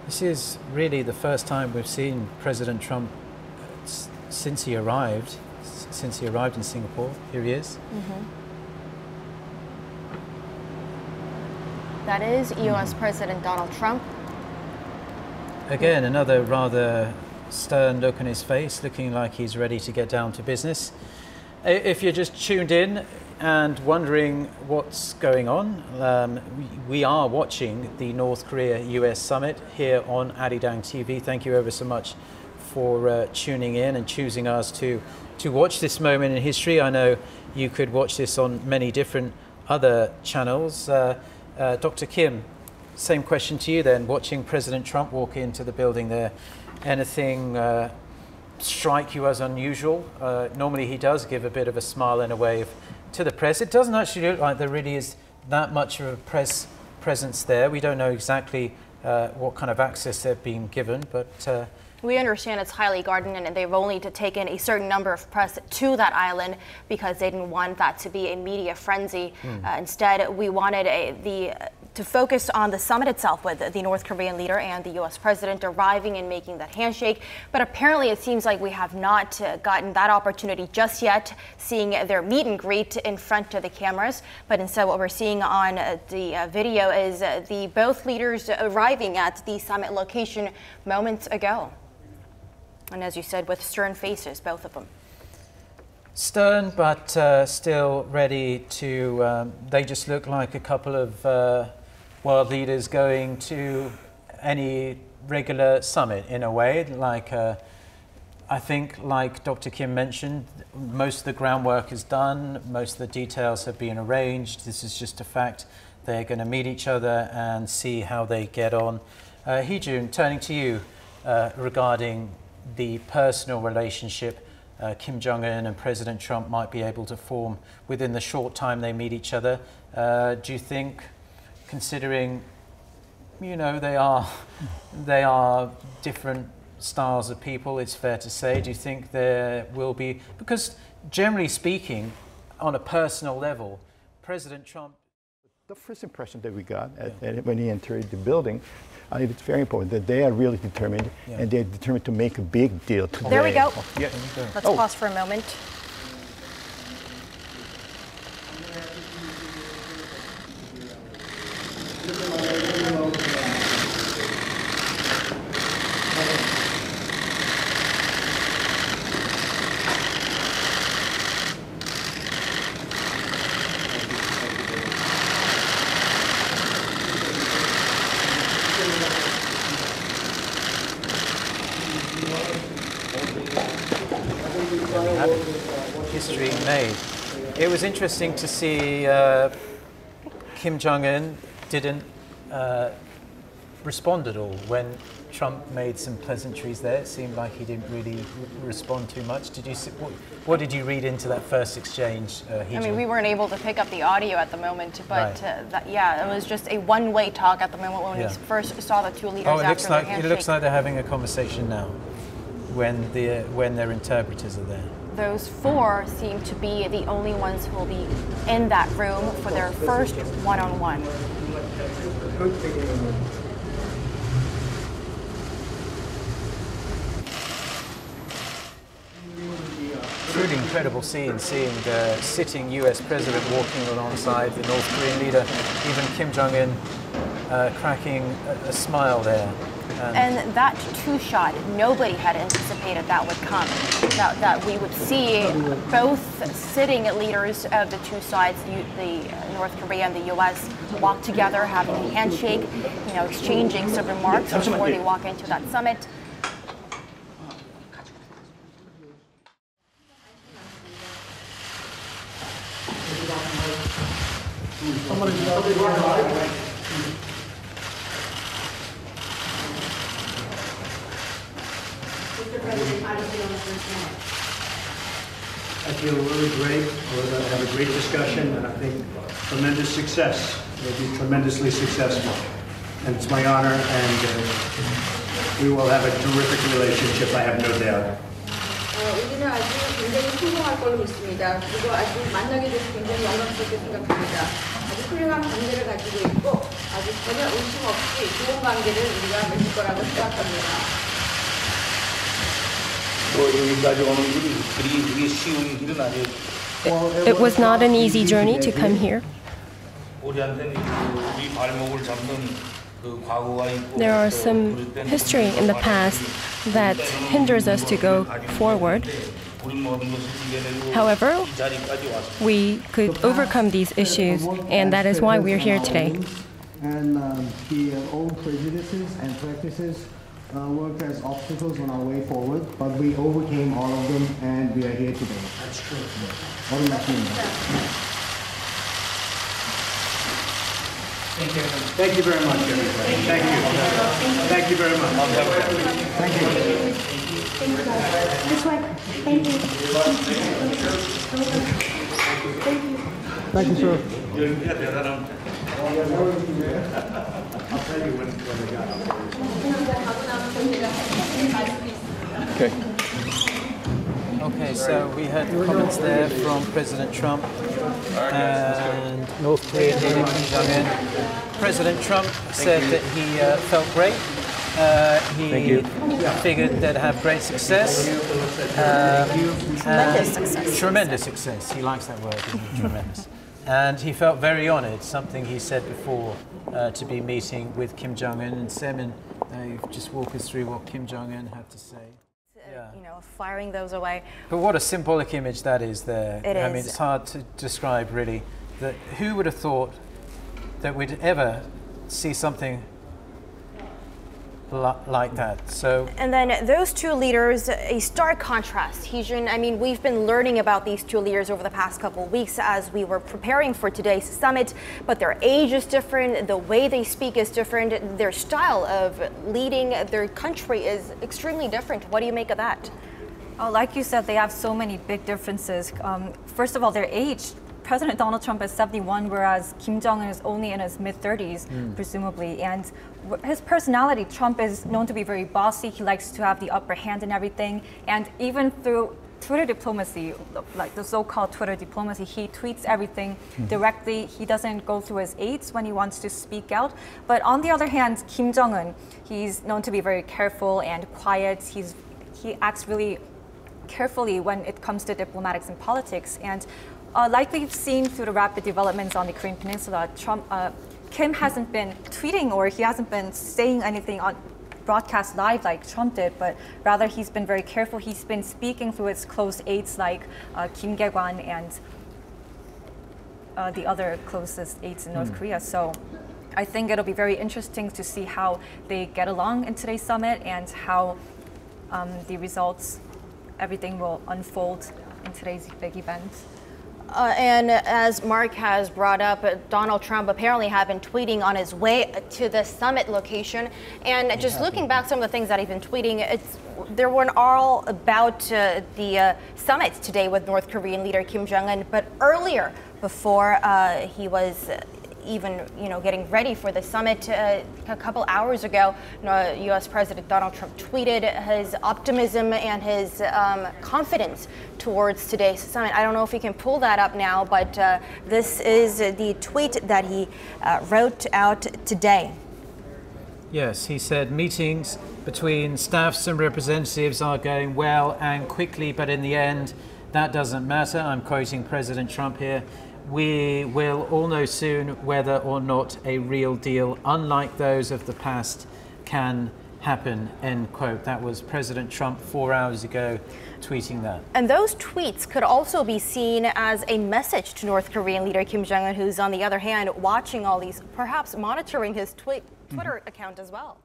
This is really the first time we've seen President Trump since he arrived in Singapore. Here he is. That is U.S. President Donald Trump. Again, another rather stern look on his face, looking like he's ready to get down to business. If you're just tuned in and wondering what's going on, we are watching the North Korea-U.S. summit here on Arirang TV. Thank you ever so much for tuning in and choosing us to watch this moment in history. I know you could watch this on many different other channels. Dr. Kim, same question to you then. Watching President Trump walk into the building there, anything strike you as unusual? Normally he does give a bit of a smile and a wave to the press. It doesn't actually look like there really is that much of a press presence there. We don't know exactly what kind of access they're being given, but we understand it's highly guarded, and they've only taken a certain number of press to that island because they didn't want that to be a media frenzy. Instead, we wanted to focus on the summit itself, with the North Korean leader and the U.S. president arriving and making that handshake. But apparently it seems like we have not gotten that opportunity just yet, seeing their meet and greet in front of the cameras. But instead what we're seeing on the video is both leaders arriving at the summit location moments ago. And as you said, with stern faces, both of them. Stern, but still ready to, they just look like a couple of world leaders going to any regular summit in a way. Like, I think, like Dr. Kim mentioned, most of the groundwork is done, most of the details have been arranged. This is just a fact. They're going to meet each other and see how they get on. Hee-Jun, turning to you regarding the personal relationship Kim Jong-un and President Trump might be able to form within the short time they meet each other. Do you think, considering, you know, they are different styles of people, it's fair to say, do you think there will be, because generally speaking, on a personal level, President Trump... The first impression that we got when he entered the building, it's very important that they are really determined, and they're determined to make a big deal today. There we go. Yeah. Let's pause for a moment. History made. It was interesting to see Kim Jong-un didn't respond at all when Trump made some pleasantries there. It seemed like he didn't really respond too much. Did you see, what did you read into that first exchange? I mean, we weren't able to pick up the audio at the moment, but yeah, it was just a one-way talk at the moment when we first saw the two leaders after their handshake. It looks like they're having a conversation now when their interpreters are there. Those four seem to be the only ones who will be in that room for their first one-on-one. Truly incredible scene, seeing the sitting U.S. president walking alongside the North Korean leader, even Kim Jong-un cracking a smile there. And that two-shot, nobody had anticipated that would come. That we would see both sitting leaders of the two sides, the North Korea and the U.S., walk together, having a handshake, you know, exchanging some remarks before they walk into that summit. I feel really great. We're going to have a great discussion, and I think tremendous success. We'll be tremendously successful. And it's my honor, and we will have a terrific relationship, I have no doubt. 우리는 아주 굉장히 성공할 걸로 믿습니다. 그리고 아주 만나게 돼서 굉장히 영광스럽게 생각합니다. 아주 훌륭한 관계를 가지고 있고 아주 전혀 의심 없이 좋은 관계를 우리가 맺을 거라고 생각합니다. 여기까지 오는 길이 그리 쉬운 길은 아니에요. It was not an easy journey to come here. 우리한테는 우리 발목을 잡는 그 과거가 있고 There are some history in the past that hinders us to go forward. However, we could overcome these issues, and that is why we're here today. And the old prejudices and practices worked as obstacles on our way forward, but we overcame all of them, and we are here today. That's true. Thank you very much, everybody. Thank you. Thank you very much. Thank you. This way. Thank you. Thank you, sir. I'll tell you when we got Okay. Okay, so we heard the comments there from President Trump and North Korean leader Kim Jong-un. President Trump said that he felt great. He figured they'd have great success. Tremendous success. Tremendous success. He likes that word, isn't he? Tremendous. And he felt very honored, something he said before, to be meeting with Kim Jong-un. And Semin, just walk us through what Kim Jong-un had to say. You know, firing those away. But what a symbolic image that is there. It I is. mean, it's hard to describe really. That who would have thought that we'd ever see something like that? So. And then those two leaders, a stark contrast. Heejun, I mean, we've been learning about these two leaders over the past couple of weeks as we were preparing for today's summit, but their age is different, the way they speak is different, their style of leading their country is extremely different. What do you make of that? Oh, like you said, they have so many big differences. First of all, their age. President Donald Trump is 71, whereas Kim Jong-un is only in his mid-30s, presumably. And his personality, Trump is known to be very bossy. He likes to have the upper hand in everything. And even through Twitter diplomacy, like the so-called Twitter diplomacy, he tweets everything directly. He doesn't go through his aides when he wants to speak out. But on the other hand, Kim Jong-un, he's known to be very careful and quiet. He acts really carefully when it comes to diplomatics and politics. And like we've seen through the rapid developments on the Korean Peninsula, Kim hasn't been tweeting or he hasn't been saying anything on broadcast live like Trump did, but rather he's been very careful. He's been speaking through his close aides like Kim Gae-kwan and the other closest aides in North Korea. So I think it'll be very interesting to see how they get along in today's summit and how the results, everything will unfold in today's big event. And as Mark has brought up, Donald Trump apparently had been tweeting on his way to the summit location. And just looking back some of the things that he's been tweeting, they weren't all about the summit today with North Korean leader Kim Jong-un, but earlier, before he was even getting ready for the summit a couple hours ago, U.S. President Donald Trump tweeted his optimism and his confidence towards today's summit. I don't know if you can pull that up now, but this is the tweet that he wrote out today. Yes, he said meetings between staffs and representatives are going well and quickly, but in the end, that doesn't matter. I'm quoting President Trump here. We will all know soon whether or not a real deal, unlike those of the past, can happen, end quote. That was President Trump 4 hours ago tweeting that. And those tweets could also be seen as a message to North Korean leader Kim Jong-un, who's on the other hand watching all these, perhaps monitoring his Twitter account as well.